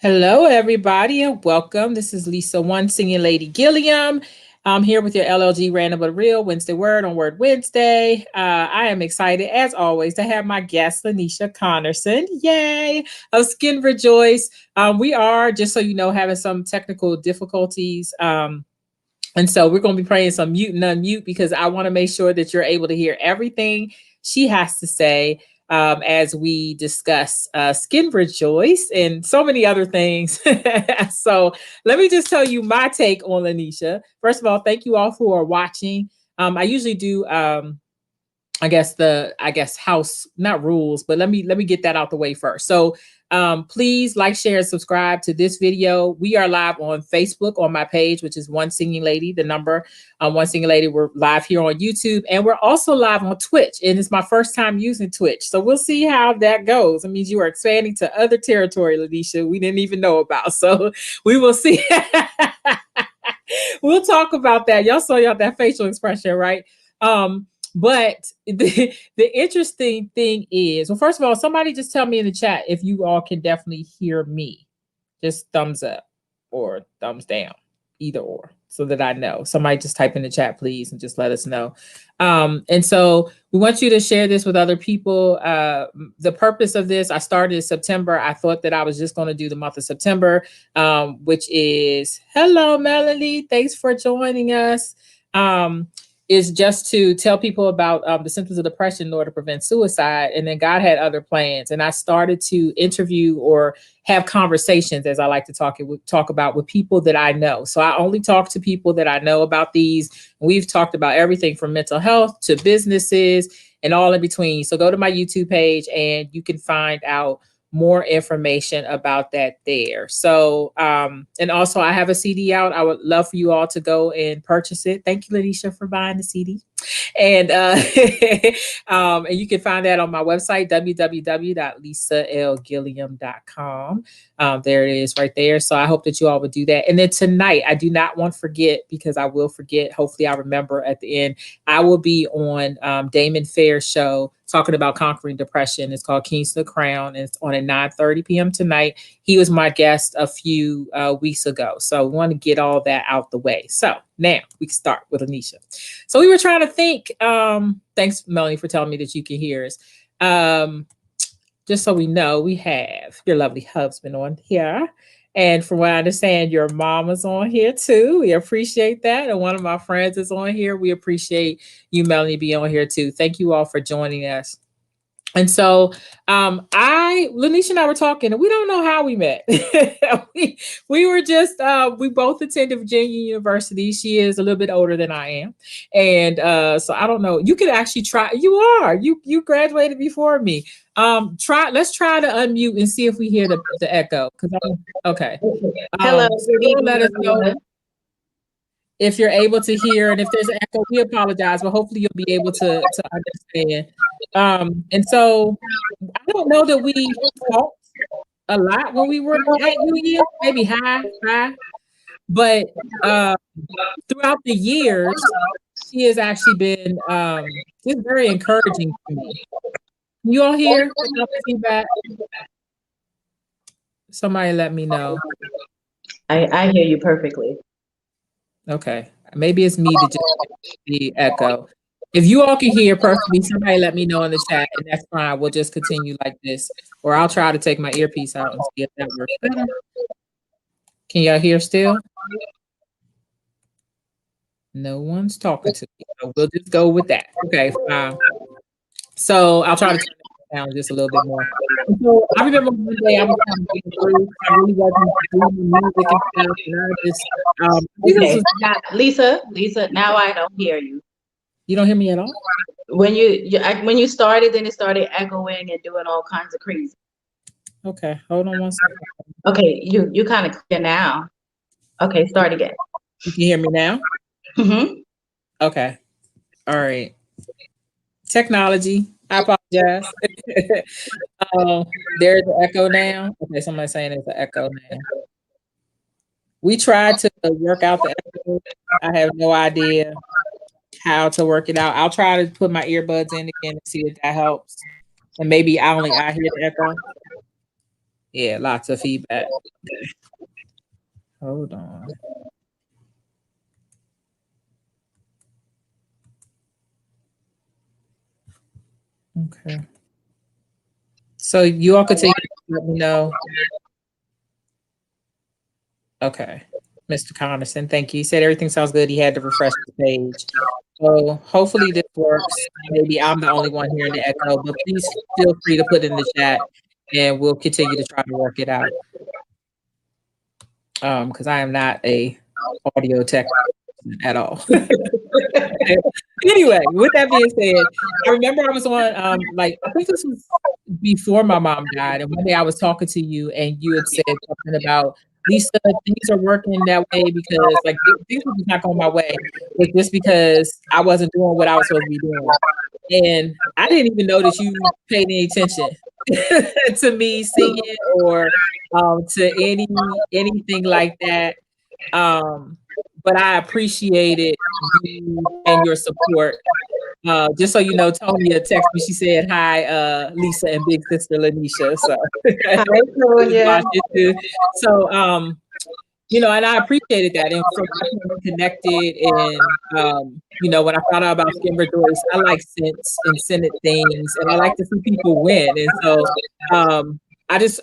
Hello, everybody, and welcome. This is Lisa, One Singing Lady Gilliam. I'm here with your LLG Random but Real Wednesday Word on Word Wednesday. I am excited, as always, to have my guest, Lanisha Conerson. Yay! Of Skin Rejoice. We are, just so you know, having some technical difficulties. And so we're going to be playing some mute and unmute because I want to make sure that you're able to hear everything she has to say as we discuss Skin Rejoice and so many other things. So let me just tell you my take on Lanisha. First of all, thank you all who are watching. I usually do I guess house, not rules, but let me get that out the way first. So please like, share, and subscribe to this video. We are live on Facebook on my page, which is One Singing Lady, the number One Singing Lady. We're live here on YouTube, and we're also live on Twitch. And it's my first time using Twitch, so we'll see how that goes. It means you are expanding to other territory, Lanisha, we didn't even know about. So we will see. We'll talk about that. Y'all saw that facial expression, right? But the interesting thing is, well, first of all, somebody just tell me in the chat if you all can definitely hear me. Just thumbs up or thumbs down, either or, so that I know. Somebody just type in the chat, please, and just let us know. And so we want you to share this with other people. The purpose of this, I started in September. I thought that I was just going to do the month of September, which is, hello, Melanie. Thanks for joining us. Is just to tell people about the symptoms of depression in order to prevent suicide. And then God had other plans. And I started to interview or have conversations, as I like to talk about, with people that I know. So I only talk to people that I know about these. We've talked about everything from mental health to businesses and all in between. So go to my YouTube page and you can find out more information about that there. So, and also I have a CD out. I would love for you all to go and purchase it. Thank you, Lanisha, for buying the CD. And and you can find that on my website, www.lisalgilliam.com. There it is right there. So I hope that you all would do that. And then tonight, I do not want to forget, because I will forget. Hopefully I'll remember at the end. I will be on Damon Fair's show talking about conquering depression. It's called Kings to the Crown. And it's on at 9:30 p.m. tonight. He was my guest a few weeks ago. So we want to get all that out the way. So now we can start with Lanisha. So we were trying to think. Thanks, Melanie, for telling me that you can hear us. Just so we know, we have your lovely husband on here. And from what I understand, your mom is on here too. We appreciate that. And one of my friends is on here. We appreciate you, Melanie, being on here too. Thank you all for joining us. And so Lanisha and I were talking, and we don't know how we met. we were just, we both attended Virginia University. She is a little bit older than I am. And so I don't know. You could actually try. You graduated before me. Let's try to unmute and see if we hear the echo. Okay. Hello. Let us know if you're able to hear, and if there's an echo, we apologize, but hopefully you'll be able to understand. And so I don't know that we talked a lot when we were at UU, maybe high, but throughout the years, she has actually been just very encouraging to me. You all hear feedback? Somebody let me know. I hear you perfectly. Okay, maybe it's me to just the echo. If you all can hear perfectly, somebody let me know in the chat, and that's fine. We'll just continue like this, or I'll try to take my earpiece out and see if that works better. Can y'all hear still? No one's talking to me, so we'll just go with that. Okay, fine. So I'll try to turn it down just a little bit more. So I remember one day I was kind of getting through. I really wasn't doing music and stuff, and I just Lisa, now I don't hear you. You don't hear me at all? When you started, then it started echoing and doing all kinds of crazy. Okay, hold on one second. Okay, you kind of clear now. Okay, start again. You can hear me now? Mm-hmm. Okay. All right. Technology. I apologize. There's an echo now. Okay, somebody's saying there's an echo now. We tried to work out the echo. I have no idea how to work it out. I'll try to put my earbuds in again and see if that helps. And maybe I hear the echo. Yeah, lots of feedback. Hold on. Okay. So you all could take let me know. Okay. Mr. Conerson, thank you. He said everything sounds good. He had to refresh the page. So hopefully this works. Maybe I'm the only one hearing the echo, but please feel free to put in the chat and we'll continue to try to work it out. Because I am not a audio tech at all. Anyway, with that being said, I remember I was on like I think this was before my mom died, and one day I was talking to you, and you had said something about Lisa, things are working that way because like things were just not going my way, but just because I wasn't doing what I was supposed to be doing, and I didn't even know that you paid any attention to me singing or to anything like that. But I appreciated you and your support. Just so you know, Tonya texted me. She said, "Hi, Lisa and big sister Lanisha." So, Hi, Tonya. so and I appreciated that. And from that point, we connected. And when I found out about Skin Rejoice, I like scents and scented things, and I like to see people win. And so,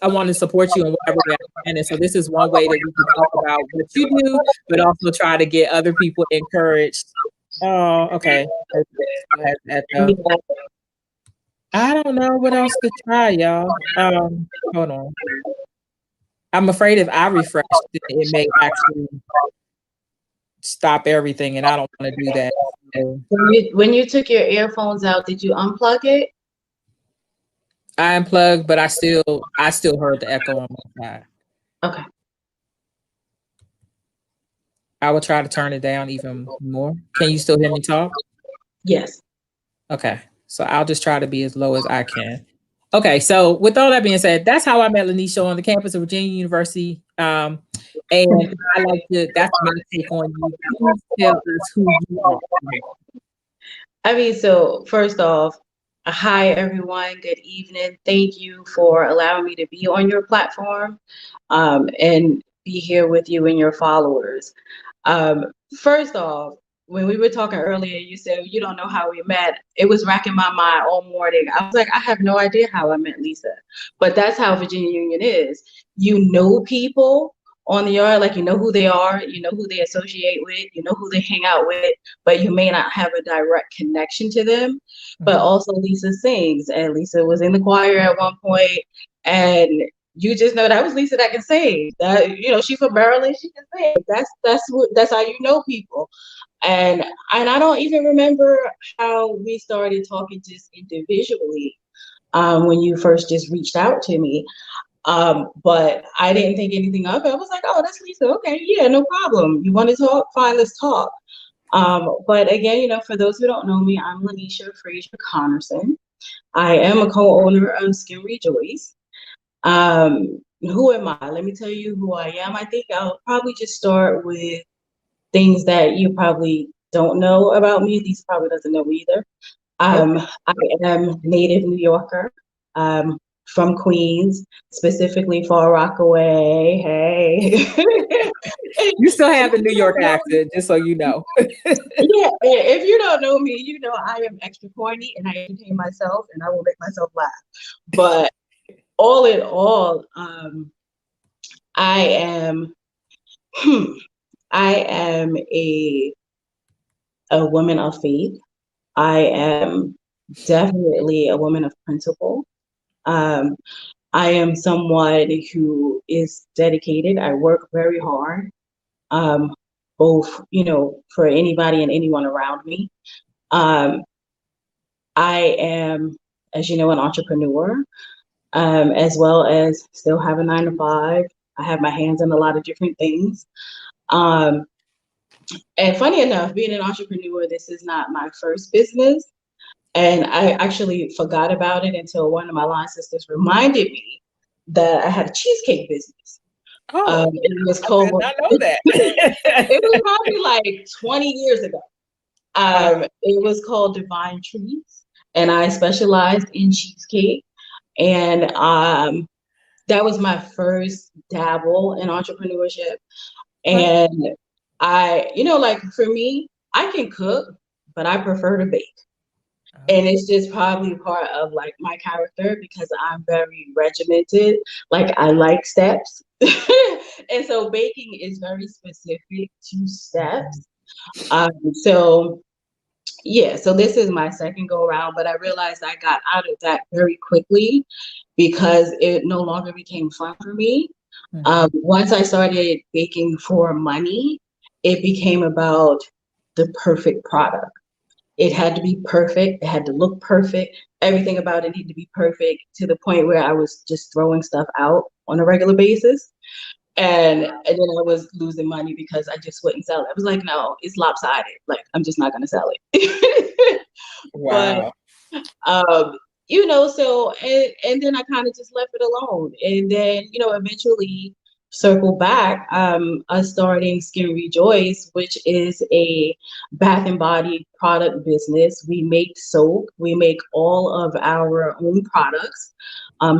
I want to support you in whatever way I can. And so this is one way that we can talk about what you do, but also try to get other people encouraged. Oh, okay. I don't know what else to try, y'all. Hold on. I'm afraid if I refresh, it may actually stop everything, and I don't want to do that. So, When you took your earphones out, did you unplug it? I unplugged, but I still heard the echo on my side. Okay. I will try to turn it down even more. Can you still hear me talk? Yes. Okay. So I'll just try to be as low as I can. Okay. So with all that being said, that's how I met Lanisha on the campus of Virginia University. And I like to, that's my take on you. Please tell us who you are. I mean, so first off, hi everyone, good evening. Thank you for allowing me to be on your platform and be here with you and your followers. First off, when we were talking earlier, you said you don't know how we met. It was racking my mind all morning. I was like, I have no idea how I met Lisa. But that's how Virginia Union is. You know people on the yard, like you know who they are, you know who they associate with, you know who they hang out with, but you may not have a direct connection to them. But also Lisa sings, and Lisa was in the choir at one point, and you just know that was Lisa that can sing. That she's from Maryland, she can sing. That's how you know people. And I don't even remember how we started talking just individually when you first just reached out to me. But I didn't think anything of it. I was like, oh, that's Lisa. Okay, yeah, no problem. You want to talk? Fine, let's talk. But again, for those who don't know me, I'm Lanisha Conerson. I am a co-owner of Skin Rejoice. Who am I? Let me tell you who I am. I think I'll probably just start with things that you probably don't know about me. Lisa probably doesn't know either. I am native New Yorker, from Queens, specifically Far Rockaway. Hey. You still have the New York accent, just so you know. Yeah, if you don't know me, you know I am extra corny and I entertain myself and I will make myself laugh. But all in all, I am a woman of faith. I am definitely a woman of principle. I am someone who is dedicated. I work very hard, both, for anybody and anyone around me. I am, as you know, an entrepreneur, as well as still have a 9 to 5. I have my hands in a lot of different things. And funny enough, being an entrepreneur, this is not my first business. And I actually forgot about it until one of my line sisters reminded me that I had a cheesecake business. It was called. I did not know that. It was probably like 20 years ago. It was called Divine Treats, and I specialized in cheesecake. And that was my first dabble in entrepreneurship. Okay. And like for me, I can cook, but I prefer to bake. And it's just probably part of like my character because I'm very regimented. Like I like steps. And so baking is very specific to steps. So yeah, so this is my second go around, but I realized I got out of that very quickly because it no longer became fun for me. Mm-hmm. Once I started baking for money, it became about the perfect product. It had to be perfect. It had to look perfect. Everything about it needed to be perfect to the point where I was just throwing stuff out on a regular basis. And then I was losing money because I just wouldn't sell it. I was like, no, it's lopsided. Like, I'm just not going to sell it. But Wow. um, so and then I kind of just left it alone. And then, eventually circle back, us starting Skin Rejoice, which is a bath and body product business. We make soap, we make all of our own products,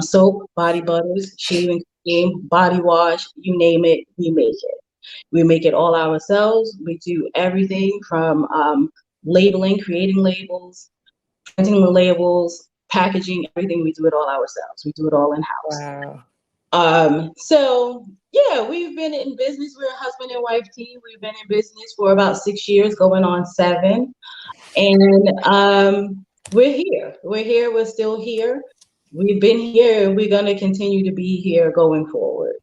soap, body butters, shaving cream, body wash, you name it, we make it. We make it all ourselves. We do everything from labeling, creating labels, printing the labels, packaging, everything. We do it all ourselves. We do it all in house. Wow. So yeah, we've been in business. We're a husband and wife team. We've been in business for about 6 years, going on 7. And we're here. We're here. We're still here. We've been here and we're going to continue to be here going forward.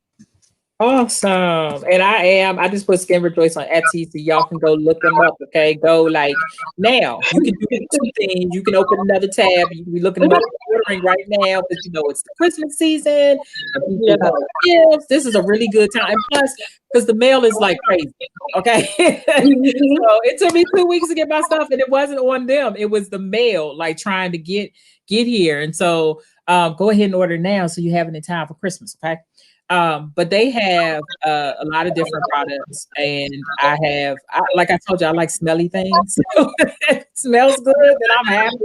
Awesome. And I just put Skin Rejoice on Etsy so y'all can go look them up. Okay. Go like now. You can do two things. You can open another tab. You can be looking them up ordering right now because it's the Christmas season and Yeah. people want gifts. This is a really good time. And plus, because the mail is like crazy. Okay. So it took me 2 weeks to get my stuff, and it wasn't on them. It was the mail like trying to get here. And so go ahead and order now so you have it in time for Christmas. Okay. But they have a lot of different products, and like I told you, I like smelly things. So it smells good, then I'm happy.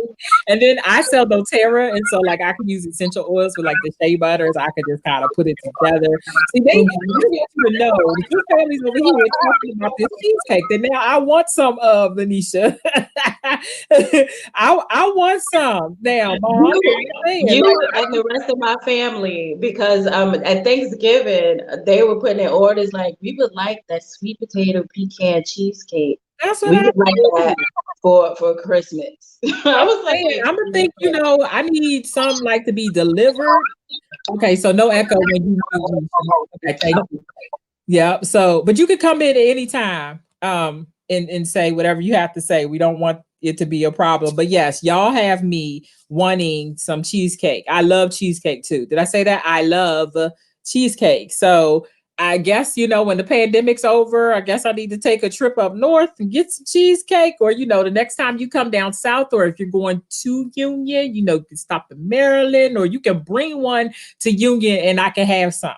And then I sell doTERRA, and so like I can use essential oils with like the shea butters. I could just kind of put it together. See, I just want you to know that your family's over here talking about this cheesecake that now I want some of, Lanisha. I want some now, Mom. You Like, and the rest of my family, because at Thanksgiving they were putting in orders like we would like that sweet potato pecan cheesecake. that's what We I would like do. that for Christmas. I I'm was like, saying, I'm gonna think, I need some like to be delivered. Okay, so no echo when you move. Okay, thank you. Yeah. So, but you could come in at any time, and say whatever you have to say. We don't want it to be a problem. But yes, y'all have me wanting some cheesecake. I love cheesecake too. Did I say that? I love cheesecake. So I guess, when the pandemic's over, I guess I need to take a trip up north and get some cheesecake. Or, the next time you come down south, or if you're going to Union, you can stop in Maryland, or you can bring one to Union and I can have some.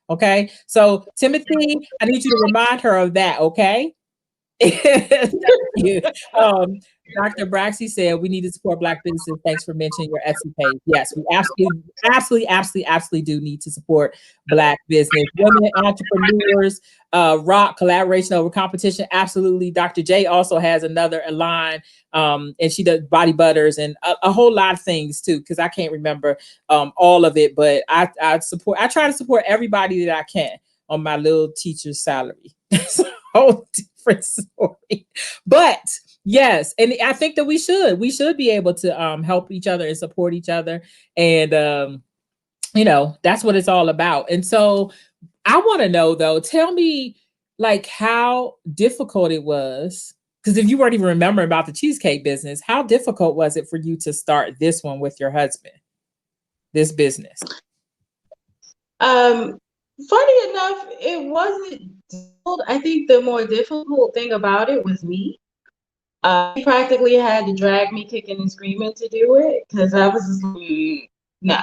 Okay. So, Timothy, I need you to remind her of that. Okay. Thank you. Um, Dr. Braxy said we need to support Black businesses. Thanks for mentioning your Etsy page. Yes, we absolutely do need to support Black business. Women entrepreneurs, rock collaboration over competition. Absolutely. Dr. J also has another line, and she does body butters and a whole lot of things too, because I can't remember all of it, but I try to support everybody that I can on my little teacher's salary. So different story. But yes, and I think that we should be able to help each other and support each other. And that's what it's all about. And so I want to know though, tell me like how difficult it was. Because if you weren't even remembering about the cheesecake business, how difficult was it for you to start this one with your husband, this business? Funny enough, it wasn't difficult. I think the more difficult thing about it was me. He practically had to drag me kicking and screaming to do it because I was just like, no,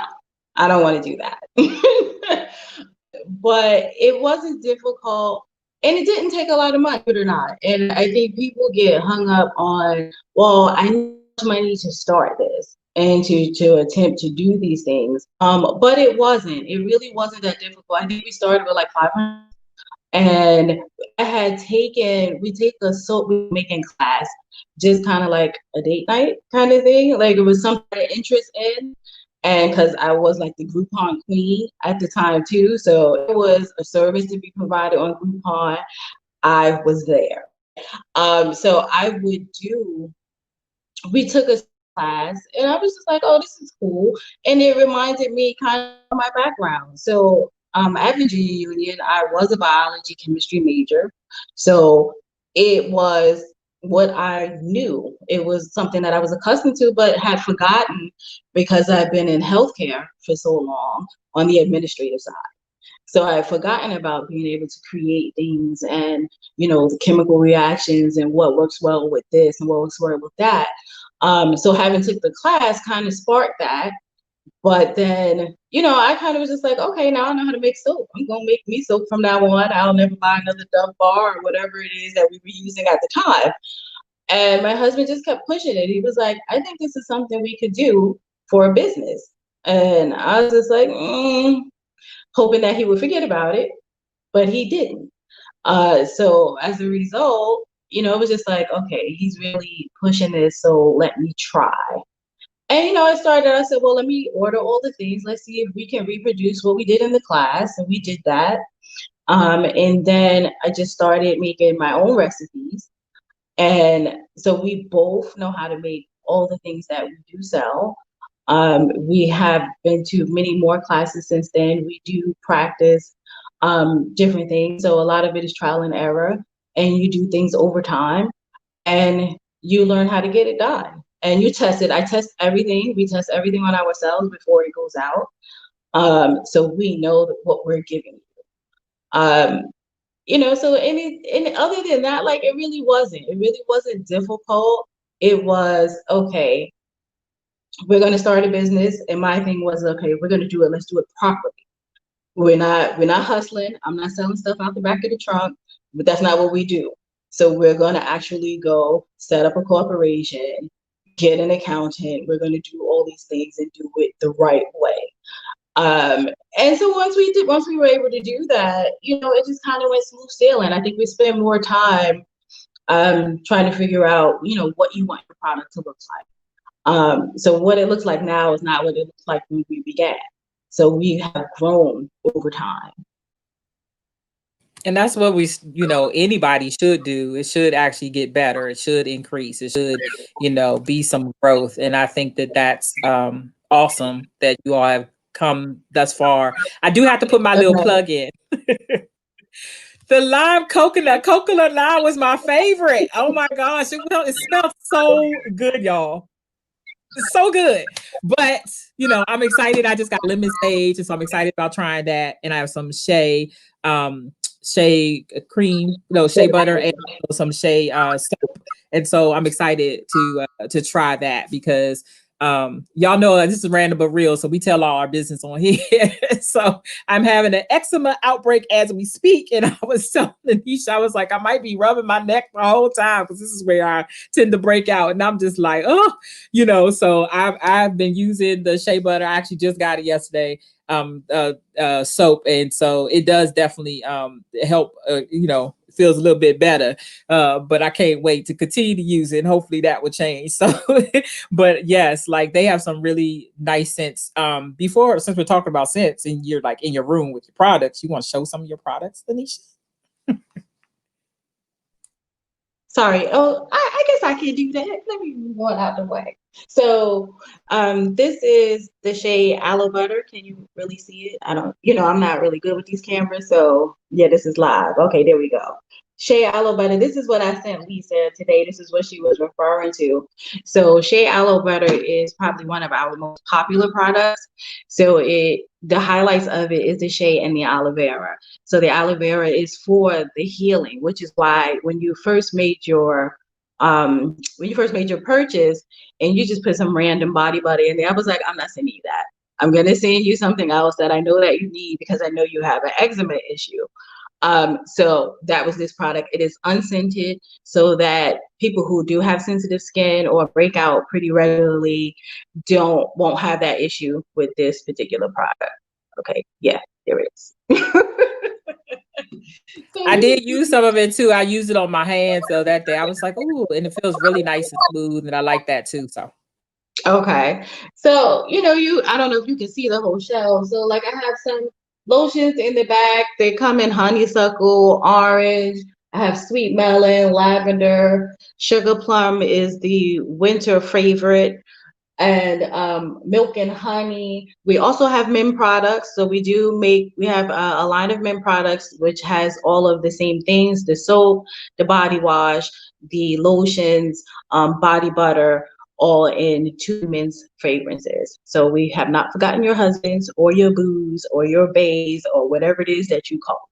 I don't want to do that. But it wasn't difficult and it didn't take a lot of money, believe it or not. And I think people get hung up on, well, I need money to start this. and to attempt to do these things. But it wasn't. It really wasn't that difficult. I think we started with like 500. And I had taken, we take a soap making class, just kind of like a date night kind of thing. Like it was something I had interest in. And because I was like the Groupon queen at the time too. So it was a service to be provided on Groupon. I was there. So I would do, we took a class and I was just like, oh, this is cool. And it reminded me kind of my background. So at Virginia Union, I was a biology chemistry major. So it was what I knew. It was something that I was accustomed to, but had forgotten because I've been in healthcare for so long on the administrative side. So I had forgotten about being able to create things and, the chemical reactions and what works well with this and what works well with that. So having took the class kind of sparked that. But then, I kind of was just like, okay, now I know how to make soap. I'm going to make me soap from now on. I'll never buy another Dove bar or whatever it is that we were using at the time. And my husband just kept pushing it. He was like, I think this is something we could do for a business. And I was just like, hoping that he would forget about it, but he didn't. So as a result, it was just like, okay, he's really pushing this, so let me try. And I said, well, let me order all the things. Let's see if we can reproduce what we did in the class. And we did that. And then I just started making my own recipes. And so we both know how to make all the things that we do sell. We have been to many more classes since then. We do practice different things. So a lot of it is trial and error, and you do things over time and you learn how to get it done. And you test it. I test everything. We test everything on ourselves before it goes out. So we know what we're giving you. So and other than that, like it really wasn't difficult. It was okay, we're going to start a business. And my thing was, okay, we're going to do it. Let's do it properly. We're not hustling. I'm not selling stuff out the back of the trunk, but that's not what we do. So we're going to actually go set up a corporation, get an accountant. We're going to do all these things and do it the right way. And so once we were able to do that, it just kind of went smooth sailing. I think we spent more time trying to figure out, what you want your product to look like. So what it looks like now is not what it looks like when we began. So we have grown over time. And that's what anybody should do. It should actually get better. It should increase. It should, be some growth. And I think that that's awesome that you all have come thus far. I do have to put my little plug in. The lime coconut lime was my favorite. Oh my gosh. It smelled so good, y'all. It's so good. But, I'm excited. I just got lemon sage, and so I'm excited about trying that. And I have some shea cream, shea butter, and some shea soap. And so I'm excited to try that because y'all know this is random but real. So we tell all our business on here. So I'm having an eczema outbreak as we speak. And I was telling Lanisha, I was like, I might be rubbing my neck the whole time because this is where I tend to break out. And I'm just like, so I've been using the shea butter. I actually just got it yesterday. Soap, and so it does definitely help, feels a little bit better, but I can't wait to continue to use it, and hopefully that will change. So but yes, like they have some really nice scents. Since we're talking about scents and you're like in your room with your products, you want to show some of your products, Lanisha? Sorry. Oh, I guess I can do that. Let me move on out the way. So this is the shea aloe butter. Can you really see it? I'm not really good with these cameras. So yeah, this is live. Okay, there we go. Shea aloe butter. This is what I sent Lisa today. This is what she was referring to. So shea aloe butter is probably one of our most popular products. So the highlights of it is the shea and the aloe vera. So the aloe vera is for the healing, which is why when you first made your purchase and you just put some random body butter in there, I was like, I'm not sending you that. I'm going to send you something else that I know that you need because I know you have an eczema issue. So that was this product. It is unscented so that people who do have sensitive skin or break out pretty regularly won't have that issue with this particular product. Okay, yeah, there is. So I did use some of it too. I used it on my hands so that day. I was like, ooh, and it feels really nice and smooth, and I like that too. So okay. So, I don't know if you can see the whole shelf. So, like, I have some lotions in the back. They come in honeysuckle, orange. I have sweet melon, lavender. Sugar plum is the winter favorite, and milk and honey. We also have men products. So we have a line of men products, which has all of the same things: the soap, the body wash, the lotions, body butter, all in two men's fragrances. So we have not forgotten your husbands or your boos or your bays or whatever it is that you call.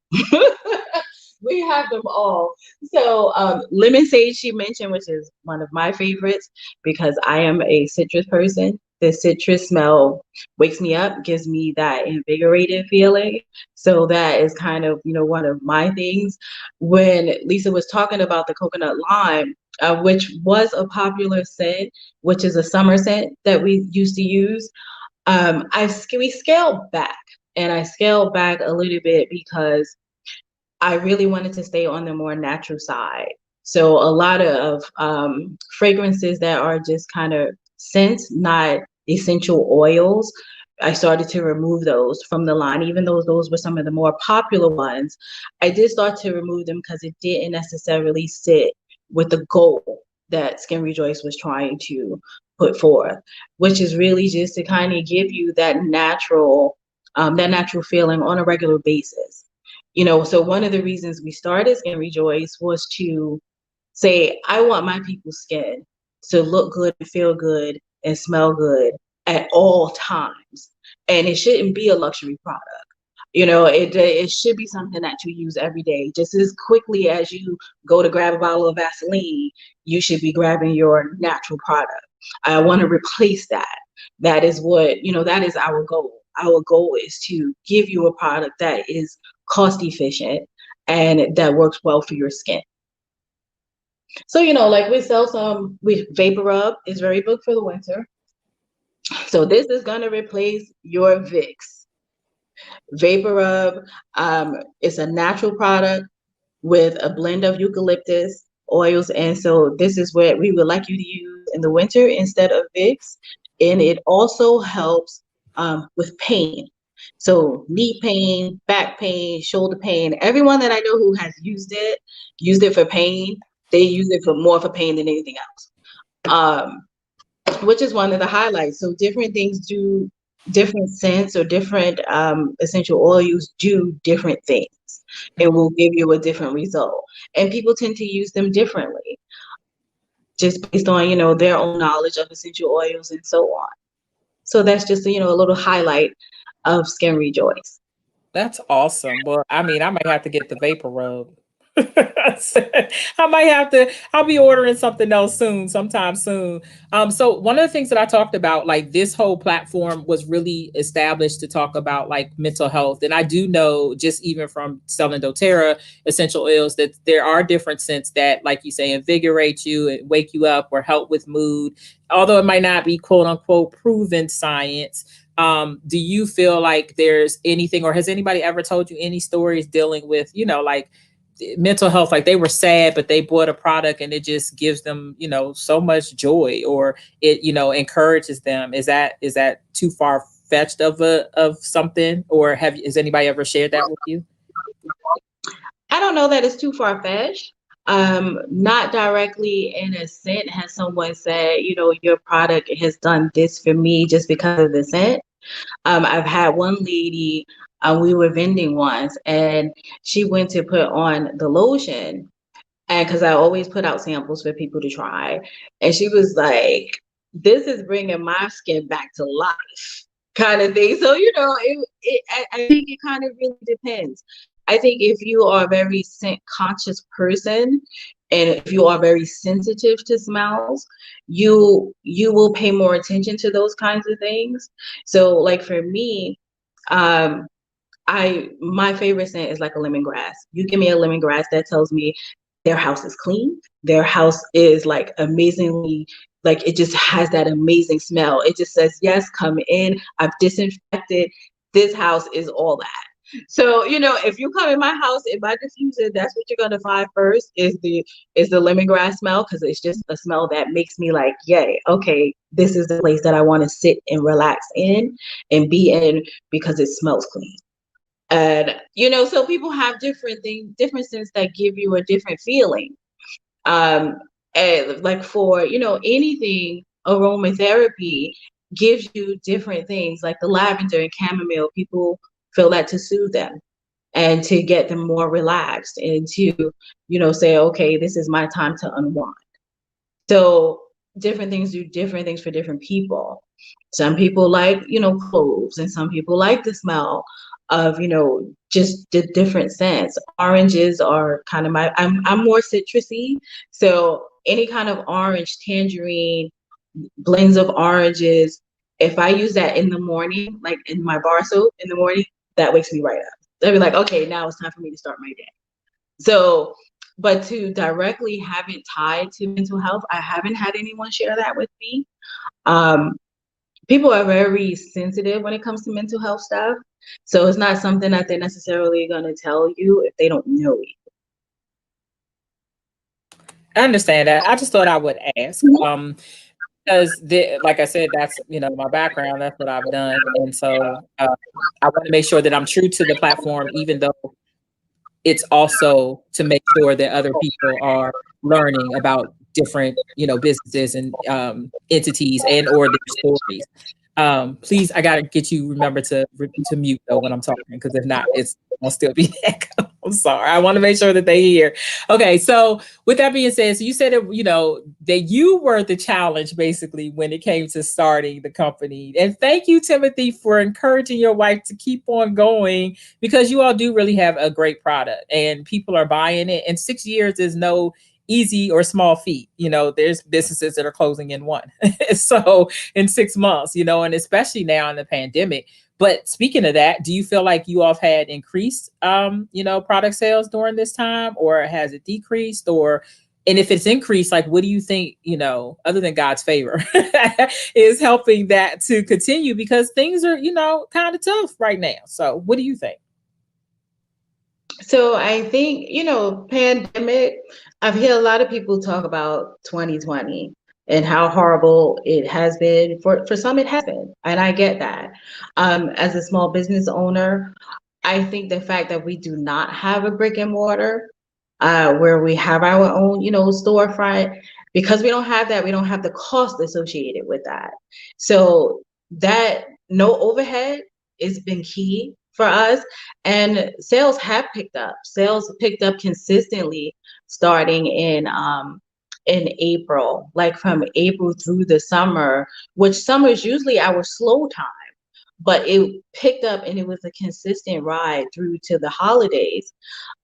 We have them all. So lemon sage she mentioned, which is one of my favorites because I am a citrus person. The citrus smell wakes me up, gives me that invigorated feeling. So that is kind of, one of my things. When Lisa was talking about the coconut lime, which was a popular scent, which is a summer scent that we used to use, we scaled back. And I scaled back a little bit because I really wanted to stay on the more natural side. So a lot of fragrances that are just kind of scents, not essential oils, I started to remove those from the line, even though those were some of the more popular ones. I did start to remove them because it didn't necessarily sit with the goal that Skin Rejoice was trying to put forth, which is really just to kind of give you that natural feeling on a regular basis. So one of the reasons we started Skin Rejoice was to say, I want my people's skin to look good and feel good and smell good at all times. And it shouldn't be a luxury product. It should be something that you use every day. Just as quickly as you go to grab a bottle of Vaseline, you should be grabbing your natural product. I want to replace that. That is that is our goal. Our goal is to give you a product that is cost efficient and that works well for your skin. So, like we Vapor Rub is very good for the winter. So this is going to replace your Vicks. Vapor Rub is a natural product with a blend of eucalyptus oils. And so this is what we would like you to use in the winter instead of Vicks. And it also helps with pain. So knee pain, back pain, shoulder pain. Everyone that I know who has used it for pain. They use it for more for pain than anything else. Which is one of the highlights. So different things do different scents, or different essential oils do different things. It will give you a different result. And people tend to use them differently, just based on, their own knowledge of essential oils and so on. So that's just, a little highlight of Skin Rejoice. that's awesome. Well, I mean, I might have to get the Vapor Rub. I might have to. I'll be ordering something else soon, sometime soon. So one of the things that I talked about, like this whole platform was really established to talk about like mental health, and I do know just even from selling DoTerra essential oils that there are different scents that, like you say, invigorate you, and wake you up, or help with mood. Although it might not be quote unquote proven science, do you feel like there's anything, or has anybody ever told you any stories dealing with, like mental health, like they were sad but they bought a product and it just gives them so much joy, or it encourages them? Is that too far fetched of something, or has anybody ever shared that with you? I don't know that it's too far fetched. Not directly in a scent has someone said, your product has done this for me just because of the scent. I've had one lady, we were vending once, and she went to put on the lotion, and because I always put out samples for people to try, and she was like, "This is bringing my skin back to life," kind of thing. So I think it kind of really depends. I think if you are a very scent conscious person, and if you are very sensitive to smells, you will pay more attention to those kinds of things. So, like for me, um, my favorite scent is like a lemongrass. You give me a lemongrass, that tells me their house is clean. Their house is like amazingly, like it just has that amazing smell. It just says, yes, come in. I've disinfected. This house is all that. So, if you come in my house, in my diffuser, that's what you're gonna find first is the lemongrass smell, because it's just a smell that makes me like, yay, okay, this is the place that I want to sit and relax in and be in because it smells clean. And so people have different things, different scents that give you a different feeling. And like for anything, aromatherapy gives you different things, like the lavender and chamomile. People feel that to soothe them and to get them more relaxed and to say, okay, this is my time to unwind. So different things do different things for different people. Some people like, cloves, and some people like the smell of, just the different scents. Oranges are kind of I'm more citrusy. So any kind of orange, tangerine, blends of oranges, if I use that in the morning, like in my bar soap in the morning, that wakes me right up. They'll be like, okay, now it's time for me to start my day. So, but to directly have it tied to mental health, I haven't had anyone share that with me. People are very sensitive when it comes to mental health stuff. So it's not something that they're necessarily going to tell you if they don't know it. I understand that. I just thought I would ask. Because like I said, that's my background. That's what I've done, and so I want to make sure that I'm true to the platform, even though it's also to make sure that other people are learning about different businesses and entities and or their stories. Please, I gotta get you remember to mute though when I'm talking, because if not, I'll still be echo. I'm sorry. I want to make sure that they hear. Okay, so with that being said, so you said that that you were the challenge basically when it came to starting the company. And thank you, Timothy, for encouraging your wife to keep on going, because you all do really have a great product and people are buying it. And 6 years is no easy or small feat. There's businesses that are closing in one. So in 6 months, and especially now in the pandemic. But speaking of that, do you feel like you all have had increased, product sales during this time, or has it decreased? And if it's increased, like, what do you think, other than God's favor, is helping that to continue? Because things are, kind of tough right now. So what do you think? So I think, pandemic, I've heard a lot of people talk about 2020 and how horrible it has been. For some, it has been. And I get that. As a small business owner, I think the fact that we do not have a brick and mortar, where we have our own, storefront, because we don't have that, we don't have the cost associated with that. So that no overhead has been key for us. And sales have picked up. Sales picked up consistently starting in April, like from April through the summer, which summer is usually our slow time. But it picked up and it was a consistent ride through to the holidays.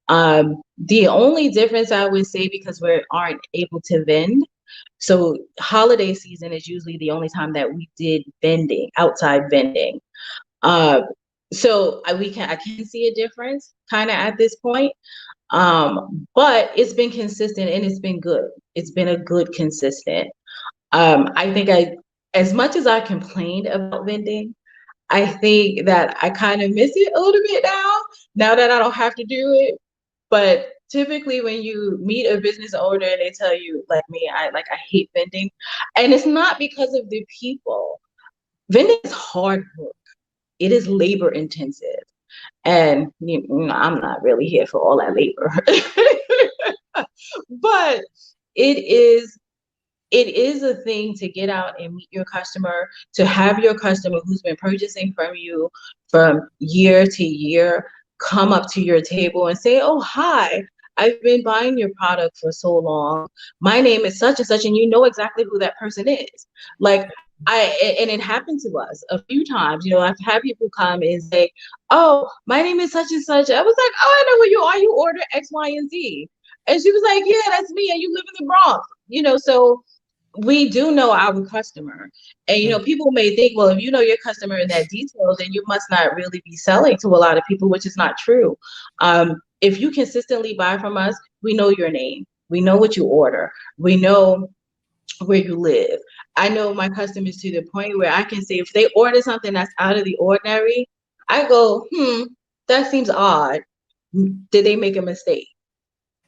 The only difference I would say, because we aren't able to vend, so holiday season is usually the only time that we did vending, outside vending. So I can see a difference kind of at this point. But it's been consistent and it's been good. It's been a good consistent. I think as much as I complained about vending, I think that I kind of miss it a little bit now that I don't have to do it. But typically when you meet a business owner and they tell you, like me, I hate vending. And it's not because of the people. Vending is hard work. It is labor intensive. And I'm not really here for all that labor. But it is a thing to get out and meet your customer, to have your customer who's been purchasing from you from year to year come up to your table and say, oh, hi, I've been buying your product for so long. My name is such and such, and you know exactly who that person is. And it happened to us a few times. I've had people come and say, oh, my name is such and such. I was like, oh, I know who you are. You ordered X, Y, and Z. And she was like, yeah, that's me. And you live in the Bronx. So we do know our customer. And, you know, people may think, well, if you know your customer in that detail, then you must not really be selling to a lot of people, which is not true. If you consistently buy from us, we know your name. We know what you order. We know where you live. I know my customers to the point where I can say if they order something that's out of the ordinary, I go, that seems odd. Did they make a mistake?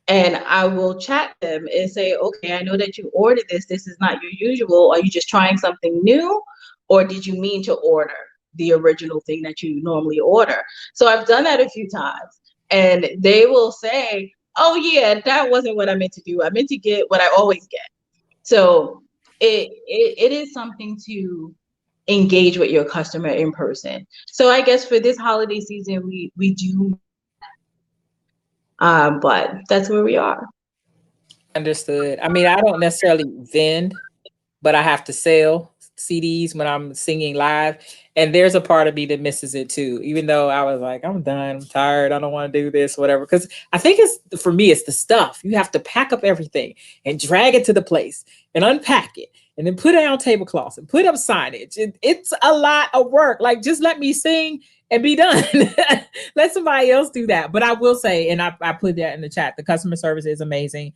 And I will chat them and say, okay, I know that you ordered this. This is not your usual. Are you just trying something new? Or did you mean to order the original thing that you normally order? So I've done that a few times. And they will say, oh, yeah, that wasn't what I meant to do. I meant to get what I always get. So it is something to engage with your customer in person. So I guess for this holiday season, we do, but that's where we are. Understood. I mean, I don't necessarily vend, but I have to sell CDs when I'm singing live. And there's a part of me that misses it too, even though I was like, I'm done, I'm tired, I don't want to do this, whatever. Because I think it's for me, it's the stuff. You have to pack up everything and drag it to the place and unpack it and then put it on tablecloths and put up signage. It's a lot of work. Like, just let me sing and be done. Let somebody else do that. But I will say, and I put that in the chat, the customer service is amazing.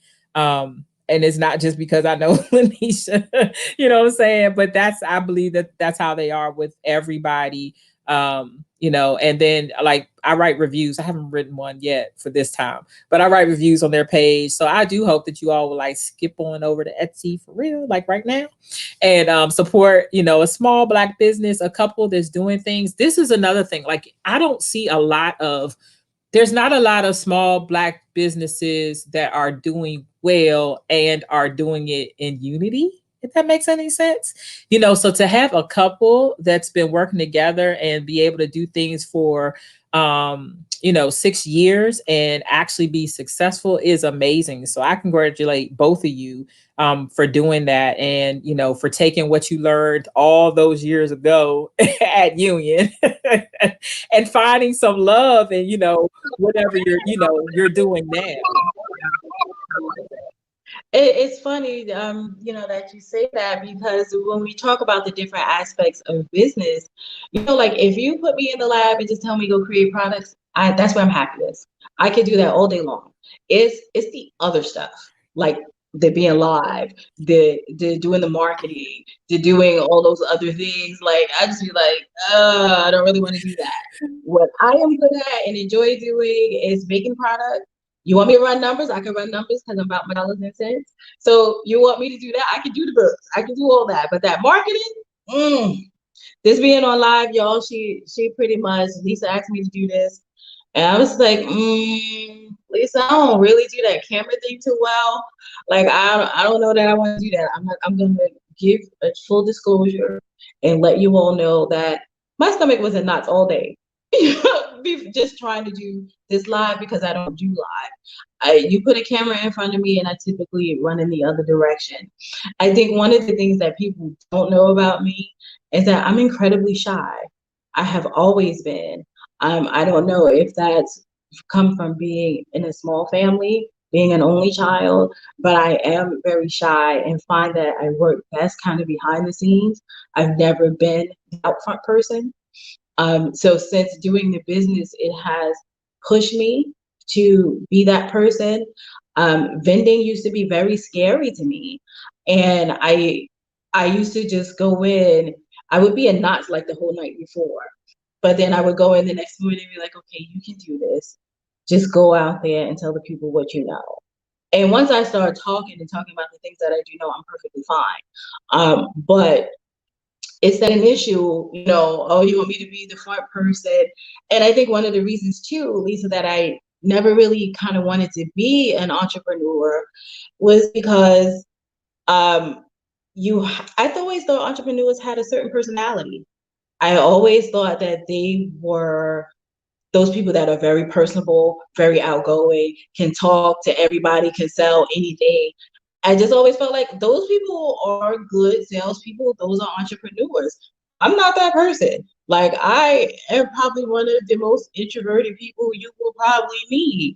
And it's not just because I know Lanisha, you know what I'm saying? But I believe that that's how they are with everybody. You know, and then like I write reviews. I haven't written one yet for this time, but I write reviews on their page. So I do hope that you all will like skip on over to Etsy for real, like right now, and support, you know, a small Black business, a couple that's doing things. This is another thing. Like I don't see a lot of there's not a lot of small Black businesses that are doing well and are doing it in unity, if that makes any sense. You know, so to have a couple that's been working together and be able to do things for, you know, 6 years and actually be successful is amazing. So I congratulate both of you for doing that, and you know, for taking what you learned all those years ago at Union and finding some love and, you know, whatever you're doing now. It's funny, you know, that you say that, because when we talk about the different aspects of business, you know, like if you put me in the lab and just tell me go create products, that's where I'm happiest. I could do that all day long. It's the other stuff, like the being live, the doing the marketing, the doing all those other things. Like I just be like, I don't really want to do that. What I am good at and enjoy doing is making products. You want me to run numbers? I can run numbers because I'm about my dollars and cents. So you want me to do that? I can do the books. I can do all that. But that marketing, this being on live, y'all, she pretty much, Lisa asked me to do this. And I was like, Lisa, I don't really do that camera thing too well. Like I don't know that I want to do that. I'm gonna give a full disclosure and let you all know that my stomach was in knots all day. Just trying to do this live because I don't do live. You put a camera in front of me and I typically run in the other direction. I think one of the things that people don't know about me is that I'm incredibly shy. I have always been. I don't know if that's come from being in a small family, being an only child, but I am very shy and find that I work best kind of behind the scenes. I've never been the out front person. So since doing the business, it has pushed me to be that person. Vending used to be very scary to me, and I used to just go in. I would be in knots like the whole night before, but then I would go in the next morning and be like, okay, you can do this. Just go out there and tell the people what you know. And once I start talking and talking about the things that I do know, I'm perfectly fine. But it's that an issue, you know, oh, you want me to be the front person. And I think one of the reasons too, Lisa, that I never really kind of wanted to be an entrepreneur was because I always thought entrepreneurs had a certain personality. I always thought that they were those people that are very personable, very outgoing, can talk to everybody, can sell anything. I just always felt like those people are good salespeople. Those are entrepreneurs. I'm not that person. Like I am probably one of the most introverted people you will probably meet.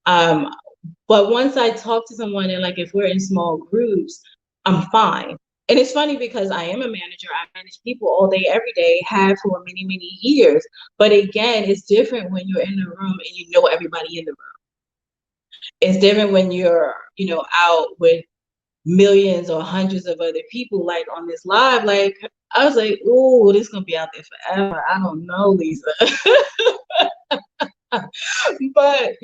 But once I talk to someone and like if we're in small groups, I'm fine. And it's funny because I am a manager. I manage people all day, every day, have for many, many years. But again, it's different when you're in the room and you know everybody in the room. It's different when you're, out with millions or hundreds of other people, like on this live. Like, I was like, "Ooh, this gonna be out there forever." I don't know, Lisa. But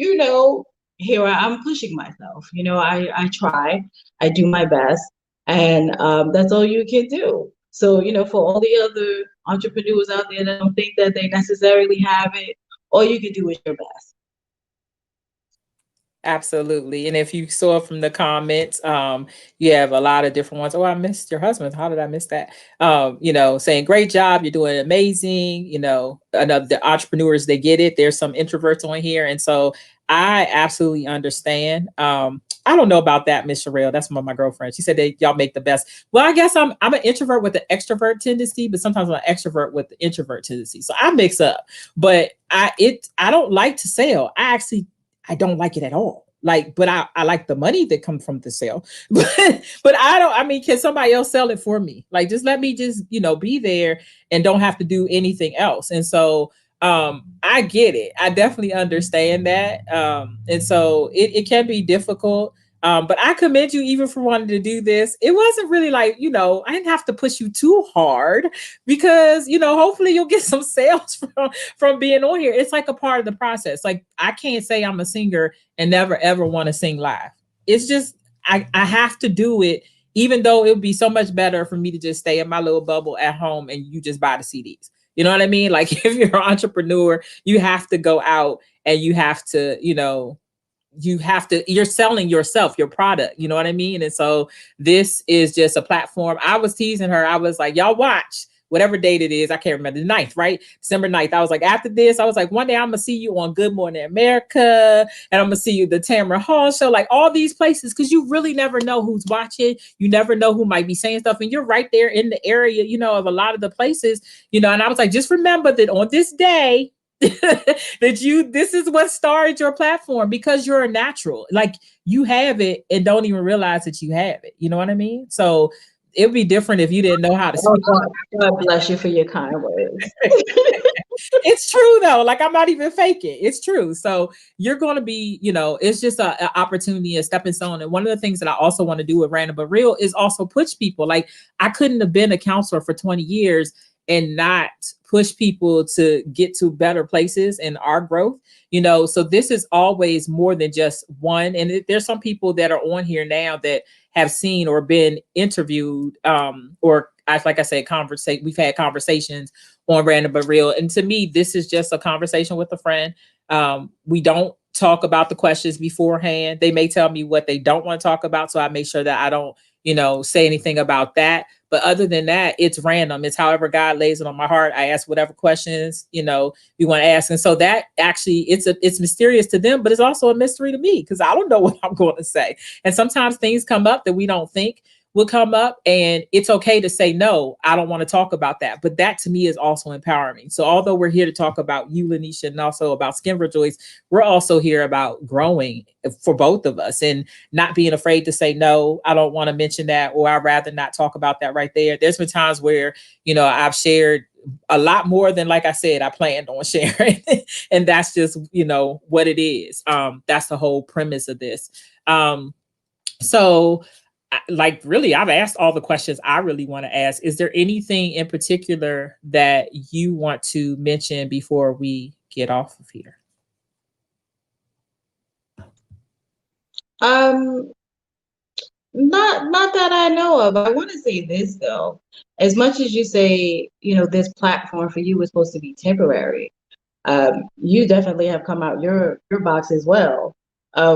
here I'm pushing myself. I try, I do my best, and that's all you can do. So, for all the other entrepreneurs out there that don't think that they necessarily have it, all you can do is your best. Absolutely. And if you saw from the comments, you have a lot of different ones. Oh, I missed your husband. How did I miss that? Saying great job, you're doing amazing. Another the entrepreneurs, they get it. There's some introverts on here. And so I absolutely understand. I don't know about that, Miss Sherelle. That's one of my girlfriends. She said that y'all make the best. Well, I guess I'm an introvert with an extrovert tendency, but sometimes I'm an extrovert with the introvert tendency. So I mix up. But I don't like to sell. I don't like it at all. But I like the money that comes from the sale. But I mean, can somebody else sell it for me? Like, just let me just, be there and don't have to do anything else. And so I get it. I definitely understand that. And so it can be difficult. But I commend you even for wanting to do this. It wasn't really like, I didn't have to push you too hard because, hopefully you'll get some sales from being on here. It's like a part of the process. Like, I can't say I'm a singer and never ever want to sing live. It's just, I have to do it, even though it would be so much better for me to just stay in my little bubble at home and you just buy the CDs. You know what I mean? Like, if you're an entrepreneur, you have to go out and you have to, you're selling yourself, your product, you know what I mean? And so this is just a platform. I was teasing her. I was like, y'all watch whatever date it is. I can't remember, the 9th, right? December 9th. I was like, after this, I was like, one day I'm going to see you on Good Morning America, and I'm going to see you the Tamara Hall show, like all these places, because you really never know who's watching. You never know who might be saying stuff. And you're right there in the area, of a lot of the places, and I was like, just remember that on this day, this is what started your platform, because you're a natural. Like, you have it and don't even realize that you have it. You know what I mean? So it would be different if you didn't know how to speak. God bless you for your kind words. It's true though. Like, I'm not even faking. It's true. So you're going to be, it's just an opportunity, a stepping stone. And one of the things that I also want to do with Random But Real is also push people. Like, I couldn't have been a counselor for 20 years and not push people to get to better places in our growth. So this is always more than just one. And there's some people that are on here now that have seen or been interviewed, or like I said, we've had conversations on Random But Real. And to me, this is just a conversation with a friend. We don't talk about the questions beforehand. They may tell me what they don't want to talk about, so I make sure that I don't, say anything about that. But other than that, it's random. It's however God lays it on my heart. I ask whatever questions, you want to ask. And so that actually, it's mysterious to them, but it's also a mystery to me, because I don't know what I'm going to say. And sometimes things come up that we don't think will come up, and it's okay to say, no, I don't want to talk about that. But that to me is also empowering. So although we're here to talk about you, Lanisha, and also about Skin Rejoice, we're also here about growing for both of us and not being afraid to say, no, I don't want to mention that, or I'd rather not talk about that right there. There's been times where, I've shared a lot more than, like I said, I planned on sharing. And that's just, what it is. That's the whole premise of this. So like, really, I've asked all the questions I really want to ask. Is there anything in particular that you want to mention before we get off of here? Not that I know of. I want to say this though. As much as you say, this platform for you was supposed to be temporary, you definitely have come out your box as well,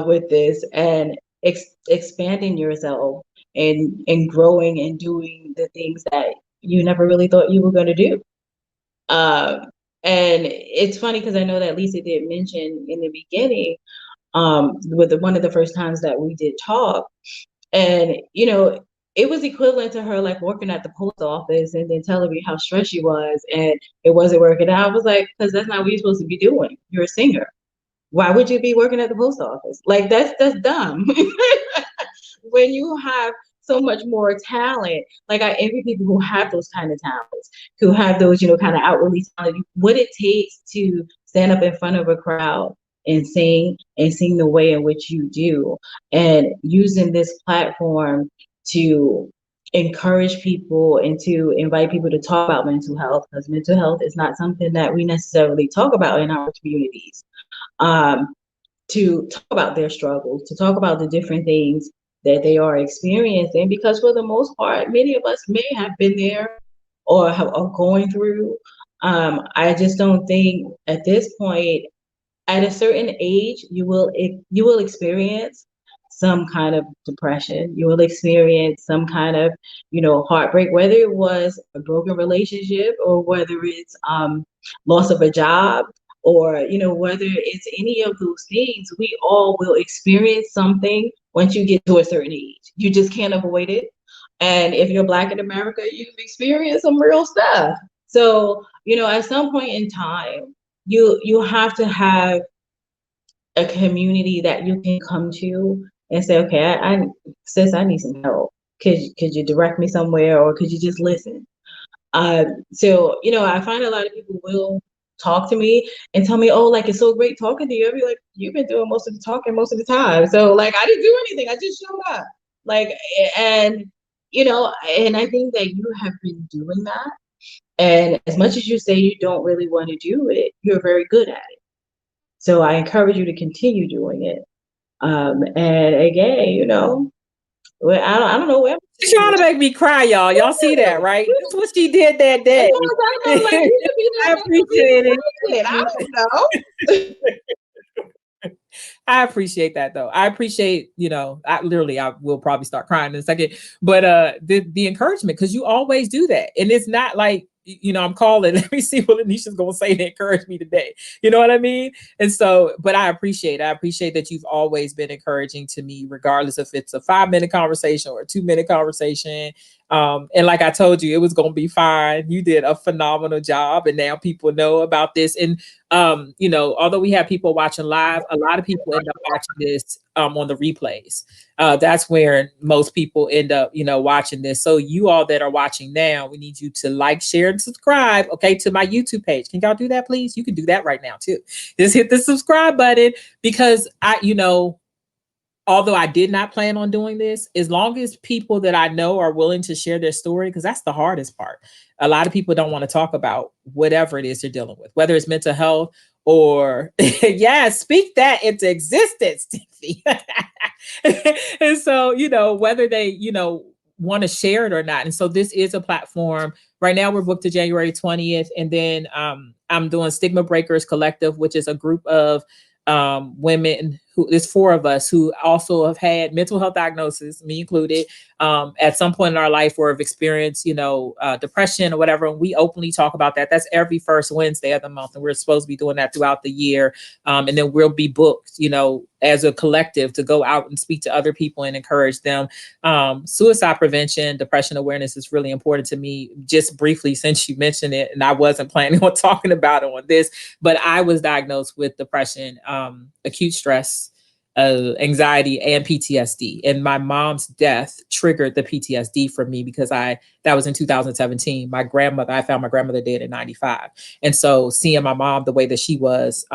with this, and expanding yourself and growing and doing the things that you never really thought you were going to do. And it's funny because I know that Lisa did mention in the beginning, with one of the first times that we did talk, and it was equivalent to her like working at the post office and then telling me how stressed she was and it wasn't working out. I was like, because that's not what you're supposed to be doing. You're a singer. Why would you be working at the post office? Like, that's dumb. When you have so much more talent. Like I envy people who have those kind of talents, who have those, you know, kind of outwardly talent. What it takes to stand up in front of a crowd and sing the way in which you do, and using this platform to encourage people and to invite people to talk about mental health, because mental health is not something that we necessarily talk about in our communities. Um, to talk about their struggles, to talk about the different things that they are experiencing, because for the most part, many of us may have been there or going through. I just don't think at this point, at a certain age, you will experience some kind of depression. You will experience some kind of, you know, heartbreak, whether it was a broken relationship or whether it's loss of a job, or you know, whether it's any of those things. We all will experience something once you get to a certain age. You just can't avoid it. And if you're Black in America, you've experienced some real stuff. So, you know, at some point in time, you have to have a community that you can come to and say, okay, sis, I need some help. Could you direct me somewhere, or could you just listen? So, you know, I find a lot of people will talk to me and tell me, oh, like, it's so great talking to you. I'll be like, you've been doing most of the talking most of the time. So like, I didn't do anything. I just showed up. Like, and, you know, and I think that you have been doing that. And as much as you say you don't really want to do it, you're very good at it. So I encourage you to continue doing it. And again, you know, well, I don't know where. She's trying to make me cry, y'all. Y'all see that, right? That's what she did that As day. far as I know, like you could be I that appreciate it. person. I don't know. I appreciate that though. I appreciate, you know, I will probably start crying in a second, but the encouragement, because you always do that. And it's not like, you know, I'm calling, let me see what Lanisha's gonna say to encourage me today. You know what I mean? And so, but I appreciate that you've always been encouraging to me, regardless if it's a 5-minute conversation or a 2-minute conversation. And like I told you, it was gonna be fine. You did a phenomenal job, and now people know about this. And you know, although we have people watching live, a lot of people end up watching this on the replays. That's where most people end up, you know, watching this. So you all that are watching now, we need you to like, share, and subscribe, okay, to my YouTube page. Can y'all do that, please? You can do that right now too. Just hit the subscribe button, because you know, although I did not plan on doing this, as long as people that I know are willing to share their story, because that's the hardest part. A lot of people don't want to talk about whatever it is they're dealing with, whether it's mental health or, yeah, speak that into existence, Tiffy. And so, you know, whether they, you know, want to share it or not. And so this is a platform. Right now we're booked to January 20th. And then I'm doing Stigma Breakers Collective, which is a group of women who there's 4 of us who also have had mental health diagnosis, me included, at some point in our life, or have experienced, you know, depression or whatever. And we openly talk about that. That's every first Wednesday of the month. And we're supposed to be doing that throughout the year. And then we'll be booked, you know, as a collective to go out and speak to other people and encourage them. Suicide prevention, depression awareness is really important to me. Just briefly, since you mentioned it, and I wasn't planning on talking about it on this, but I was diagnosed with depression, acute stress, anxiety, and PTSD. And my mom's death triggered the PTSD for me, because that was in 2017. I found my grandmother dead in 95. And so seeing my mom the way that she was,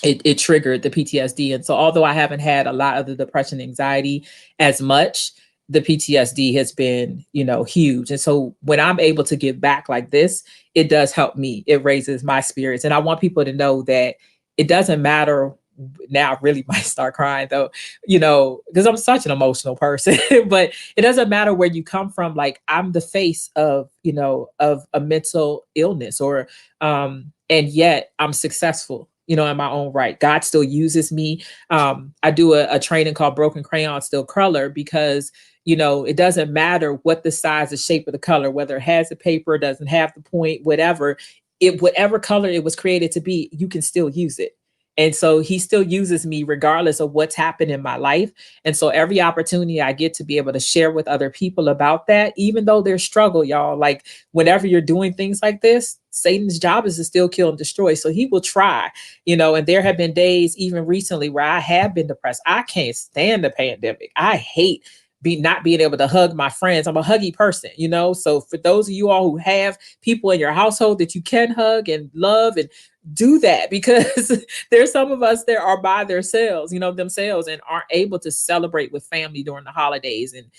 it triggered the PTSD. And so although I haven't had a lot of the depression, anxiety as much, the PTSD has been, you know, huge. And so when I'm able to give back like this, it does help me. It raises my spirits. And I want people to know that it doesn't matter. Now I really might start crying though, you know, because I'm such an emotional person, but it doesn't matter where you come from. Like, I'm the face of, you know, of a mental illness, or, and yet I'm successful, you know, in my own right. God still uses me. I do a training called Broken Crayon Still Color, because, you know, it doesn't matter what the size, the shape of the color, whether it has the paper, doesn't have the point, whatever color it was created to be, you can still use it. And so he still uses me regardless of what's happened in my life. And so every opportunity I get to be able to share with other people about that, even though there's struggle, y'all, like whenever you're doing things like this, Satan's job is to still kill and destroy. So he will try, you know, and there have been days even recently where I have been depressed. I can't stand the pandemic. I hate not being able to hug my friends. I'm a huggy person, you know? So for those of you all who have people in your household that you can hug and love, and do that, because there's some of us that are by themselves, themselves, and aren't able to celebrate with family during the holidays. And,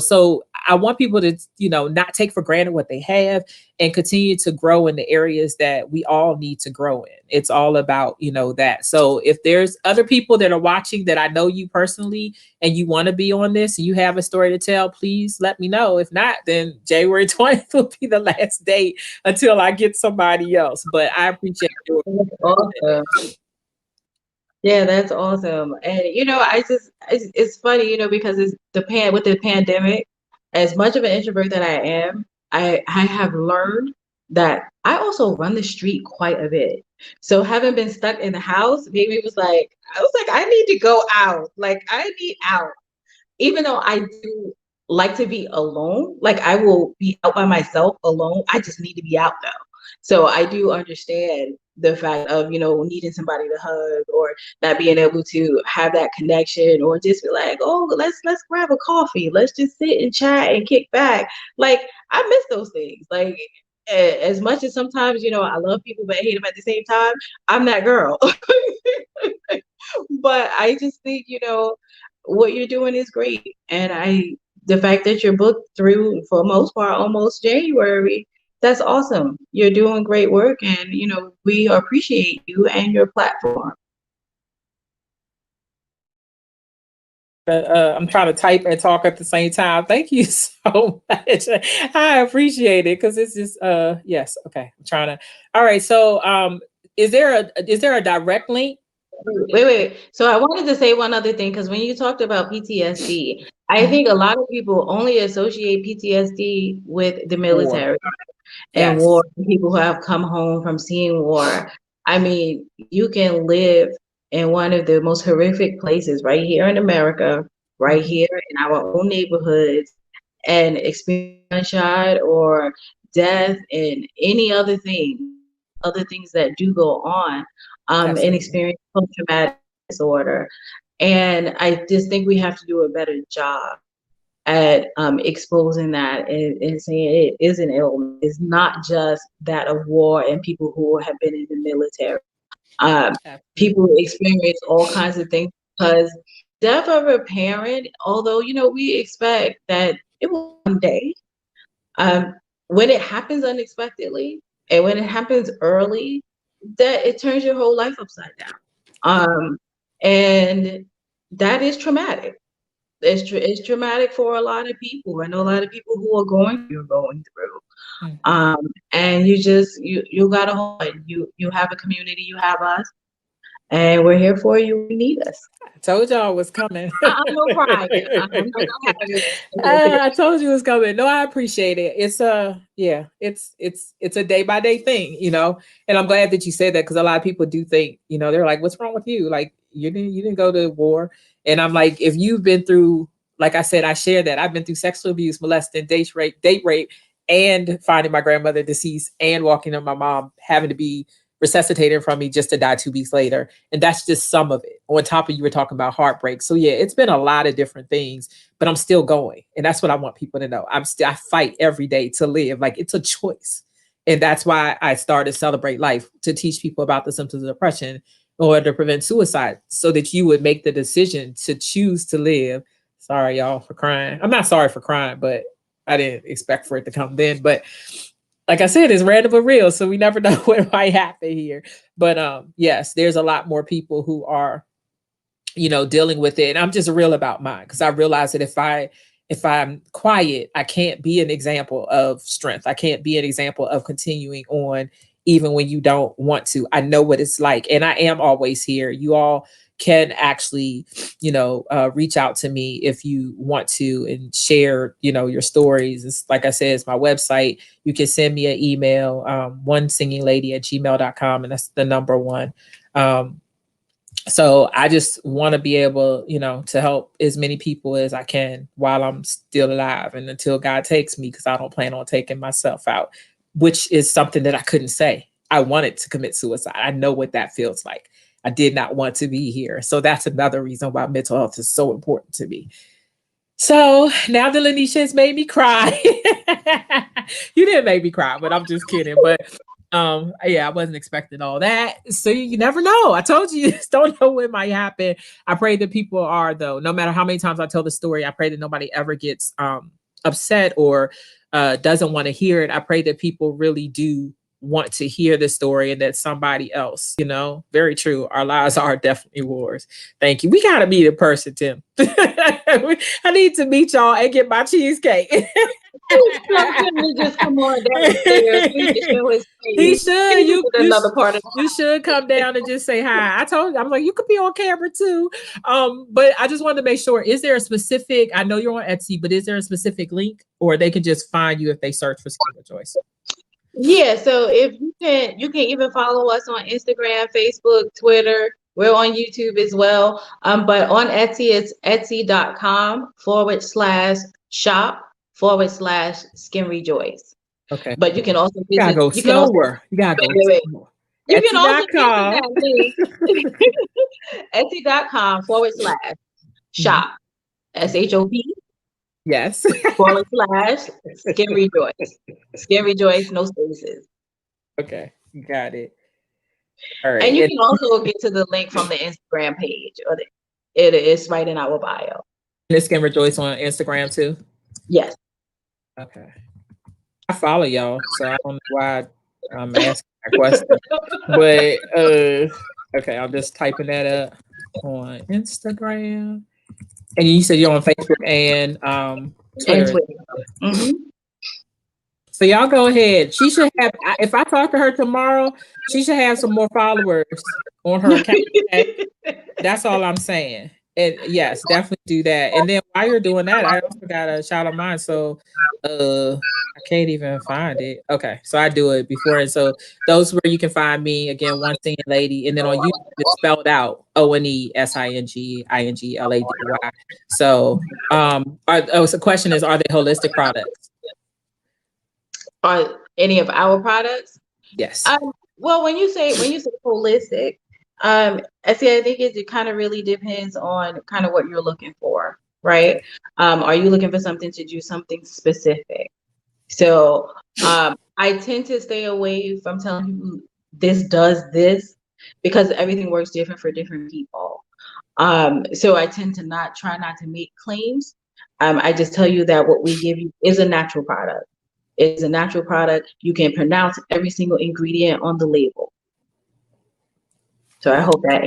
so I want people to, not take for granted what they have, and continue to grow in the areas that we all need to grow in. It's all about, that. So if there's other people that are watching that I know you personally, and you want to be on this, and you have a story to tell, please let me know. If not, then January 20th will be the last date until I get somebody else. But I appreciate you. That's awesome. Yeah, that's awesome. And it's funny, because it's with the pandemic, as much of an introvert that I am, I have learned that I also run the street quite a bit. So having been stuck in the house, maybe it was like I need to go out. Like I need out. Even though I do like to be alone, like I will be out by myself alone. I just need to be out though. So I do understand the fact of, needing somebody to hug, or not being able to have that connection, or just be like, oh, let's grab a coffee. Let's just sit and chat and kick back. Like I miss those things. Like as much as sometimes, I love people but I hate them at the same time, I'm that girl. But I just think, what you're doing is great. And the fact that you're booked through, for the most part, almost January, that's awesome. You're doing great work, and, we appreciate you and your platform. I'm trying to type and talk at the same time. Thank you so much. I appreciate it, because it's just yes. Okay. I'm trying to. All right. So is there a direct link? Wait. So I wanted to say one other thing, because when you talked about PTSD, I think a lot of people only associate PTSD with the War. military and Yes. war, people who have come home from seeing war. I mean, you can live in one of the most horrific places right here in America, right here in our own neighborhoods, and experience gunshot or death and any other things that do go on, and Absolutely. experience post-traumatic disorder. And I just think we have to do a better job at exposing that, and saying it is an illness. It's not just that of war and people who have been in the military. People Absolutely. experience all kinds of things, because death of a parent, although we expect that it will one day, um, when it happens unexpectedly and when it happens early, that it turns your whole life upside down. And that is traumatic. It's traumatic for a lot of people. I know a lot of people who are going through. And you gotta hold it. You have a community, you have us, and we're here for you when you need us. I told y'all it was coming. No crying. I'm not gonna have it. I told you it was coming. No, I appreciate it. It's a day by day thing, And I'm glad that you said that, because a lot of people do think, they're like, "What's wrong with you? Like you didn't go to war." And I'm like, if you've been through, like I said, I share that I've been through sexual abuse, molesting, date rape, and finding my grandmother deceased, and walking on my mom having to be resuscitated from me just to die 2 weeks later. And that's just some of it. On top of, you were talking about heartbreak. So yeah, it's been a lot of different things, but I'm still going. And that's what I want people to know. I fight every day to live. Like, it's a choice. And that's why I started Celebrate Life, to teach people about the symptoms of depression in order to prevent suicide, so that you would make the decision to choose to live. Sorry, y'all, for crying. I'm not sorry for crying, but I didn't expect for it to come then. But like I said, it's random but real. So we never know what might happen here. But yes, there's a lot more people who are, dealing with it. And I'm just real about mine, because I realize that if I'm quiet, I can't be an example of strength. I can't be an example of continuing on, even when you don't want to. I know what it's like. And I am always here. You all can actually, reach out to me if you want to, and share, your stories. It's, like I said, it's my website. You can send me an email, 1singinglady@gmail.com. And that's the number one. So I just want to be able, to help as many people as I can while I'm still alive, and until God takes me, because I don't plan on taking myself out, which is something that I couldn't say. I wanted to commit suicide. I know what that feels like. I did not want to be here. So that's another reason why mental health is so important to me. So now that Lanisha has made me cry, you didn't make me cry, but I'm just kidding. But yeah, I wasn't expecting all that. So you never know. I told you, you just don't know what might happen. I pray that people are, though, no matter how many times I tell the story, I pray that nobody ever gets upset or doesn't want to hear it. I pray that people really do want to hear the story and that somebody else, very true. Our lives are definitely wars. Thank you. We got to meet in person, Tim. I need to meet y'all and get my cheesecake. Something just come on downstairs. We need to show his He face. should. He was in another part of the You should come down and just say hi. I told you, I'm like, you could be on camera too. But I just wanted to make sure, is there a specific, I know you're on Etsy, but is there a specific link or they can just find you if they search for Skin Rejoice? Yeah, so if you can even follow us on Instagram, Facebook, Twitter. We're on YouTube as well. But on Etsy, it's etsy.com/shop/Skin Rejoice. Okay. But you can also You gotta visit, go you can also, slower. You gotta go wait, wait, wait. slower. You can also visit Etsy.com. that link, etsy.com/shop, SHOP, Yes. /Skin Rejoice. Skin Rejoice, no spaces. Okay. You got it. All right. And you can also get to the link from the Instagram page, or it is right in our bio. This Skin Rejoice on Instagram too? Yes. Okay. I follow y'all, so I don't know why I'm asking that question. But okay, I'm just typing that up on Instagram. And you said you're on Facebook and Twitter. And Twitter. Mm-hmm. So y'all go ahead. She should have, if I talk to her tomorrow, she should have some more followers on her account. That's all I'm saying. And yes, definitely do that. And then while you're doing that, I also got a shout out mine. So I can't even find it. Okay. So I do it before. And so those where you can find me again, 1singinglady. And then on YouTube it's spelled out ONESINGINGLADY. So so the question is, are they holistic products? Are any of our products? Yes. Well, when you say holistic, I think it kind of really depends on kind of what you're looking for, right? Are you looking for something to do something specific? So I tend to stay away from telling people this does this because everything works different for different people. So I tend to try not to make claims. I just tell you that what we give you is a natural product. It's a natural product. You can pronounce every single ingredient on the label. So I hope that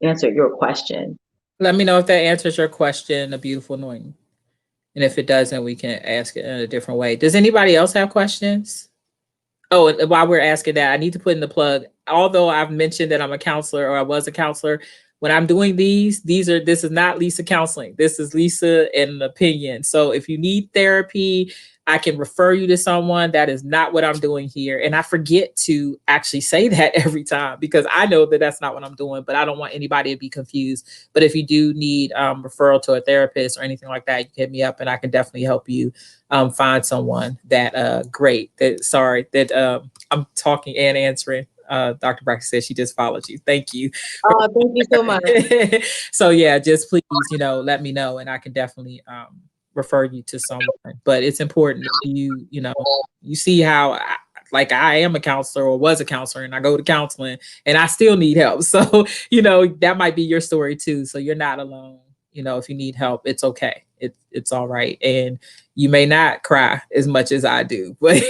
answered your question. Let me know if that answers your question, a beautiful anointing. And if it doesn't, we can ask it in a different way. Does anybody else have questions? Oh, and while we're asking that, I need to put in the plug. Although I've mentioned that I'm a counselor or I was a counselor, when I'm doing this is not Lisa counseling. This is Lisa and an opinion. So if you need therapy, I can refer you to someone. That is not what I'm doing here. And I forget to actually say that every time because I know that that's not what I'm doing, but I don't want anybody to be confused. But if you do need referral to a therapist or anything like that, you can hit me up and I can definitely help you find someone that great. I'm talking and answering. Dr. Braxton says she just followed you. Thank you. Oh, thank you so much. So yeah, just please, let me know and I can definitely refer you to someone. But it's important you see how I am a counselor or was a counselor and I go to counseling and I still need help. So, that might be your story too. So you're not alone. If you need help, it's okay. It's all right. And you may not cry as much as I do, but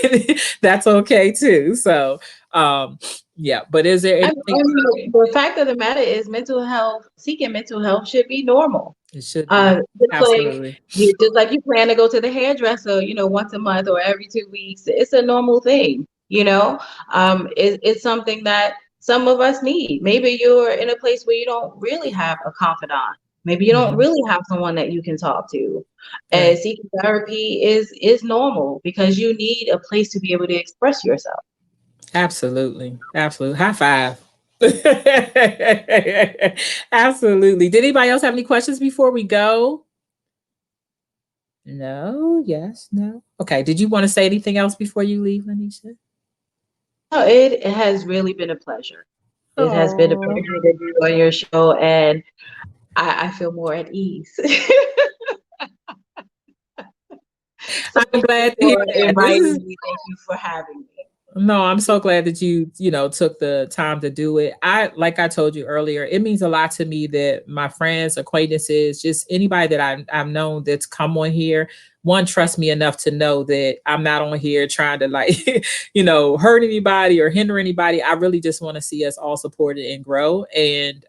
that's okay too. So, yeah, but is there anything? The fact of the matter is seeking mental health should be normal. It should be. Absolutely. Just like you plan to go to the hairdresser, once a month or every 2 weeks, it's a normal thing, it's something that some of us need. Maybe you're in a place where you don't really have a confidant. Maybe you don't really have someone that you can talk to. Right. And seeking therapy is normal because you need a place to be able to express yourself. Absolutely. Absolutely. High five. Absolutely. Did anybody else have any questions before we go? No, yes, no. Okay. Did you want to say anything else before you leave, Lanisha? No, it has really been a pleasure. It has been a pleasure to be on your show, and I feel more at ease. So I'm thank you glad to hear for that. This inviting is me. Thank you for having me. No, I'm so glad that you know, took the time to do it. Like I told you earlier, it means a lot to me that my friends, acquaintances, just anybody that I've known that's come on here, one, trust me enough to know that I'm not on here trying to like, you know, hurt anybody or hinder anybody. I really just want to see us all supported and grow. And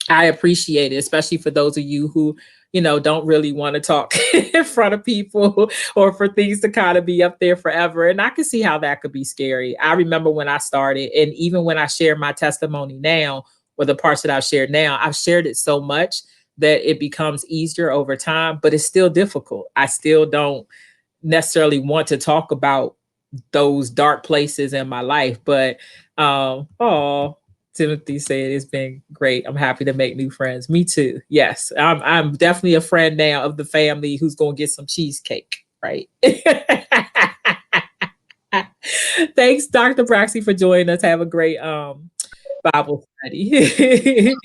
I appreciate it, especially for those of you who, you know, don't really want to talk in front of people or for things to kind of be up there forever. And I can see how that could be scary. I remember when I started, and even when I share my testimony now, or the parts that I've shared now, I've shared it so much that it becomes easier over time, but it's still difficult. I still don't necessarily want to talk about those dark places in my life. But oh, Timothy said it's been great. I'm happy to make new friends. Me too. Yes, I'm definitely a friend now of the family who's gonna get some cheesecake. Right. Thanks, Dr. Braxy, for joining us. Have a great Bible study.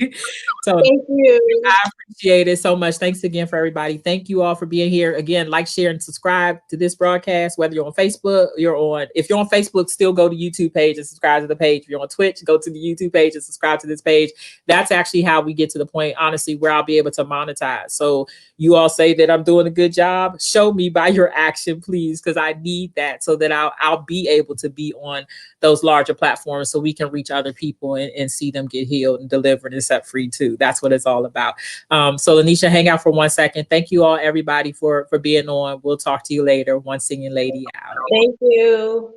So Thank you. I appreciate it so much. Thanks again for everybody. Thank you all for being here. Again, like, share, and subscribe to this broadcast, whether you're on Facebook, if you're on Facebook, still go to YouTube page and subscribe to the page. If you're on Twitch, go to the YouTube page and subscribe to this page. That's actually how we get to the point, honestly, where I'll be able to monetize. So you all say that I'm doing a good job. Show me by your action, please, because I need that so that I'll be able to be on those larger platforms so we can reach other people and see them get healed and delivered and set free too. That's what it's all about. So Lanisha, hang out for 1 second. Thank you all, everybody, for being on. We'll talk to you later. One Singing Lady out. Thank you.